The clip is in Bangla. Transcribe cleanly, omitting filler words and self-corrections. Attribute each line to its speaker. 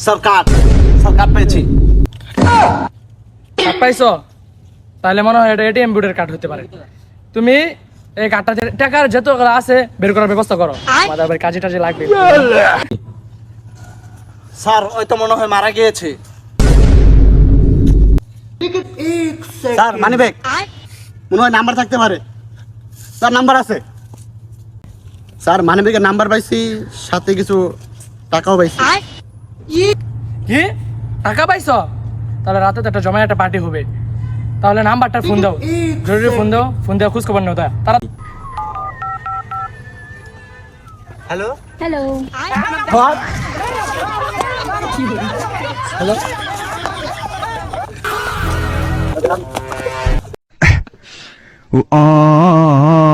Speaker 1: স্যার কার্ড পেয়েছি।
Speaker 2: কার্ড পাইছো? তাহলে মনে হয় এটা এটিএম বুথের কার্ড হতে পারে। তুমি এই কার্ডটা টাকার যতগুলো আছে বের করার ব্যবস্থা করো, আমাদের আবার কাজে টাজে লাগবে।
Speaker 1: স্যার ওই তো মনে হয় মারা গিয়েছে।
Speaker 3: স্যার মানিব্যাগ মনে হয় নাম্বার থাকতে পারে। স্যার নাম্বার আছে। স্যার মানিব্যাগের নাম্বার পাইছি, সাথে কিছু টাকাও পাইছি।
Speaker 2: কি টাকা পাইছো? তাহলে রাতে তো একটা জমায় একটা পার্টি হবে। তাহলে নাম্বারটা ফোন দাও, জরুরি ফোন দাও, ফোন দেওয়া খোঁজ খবর নেও তারা।
Speaker 1: Hello
Speaker 4: hello
Speaker 1: hello
Speaker 5: Oh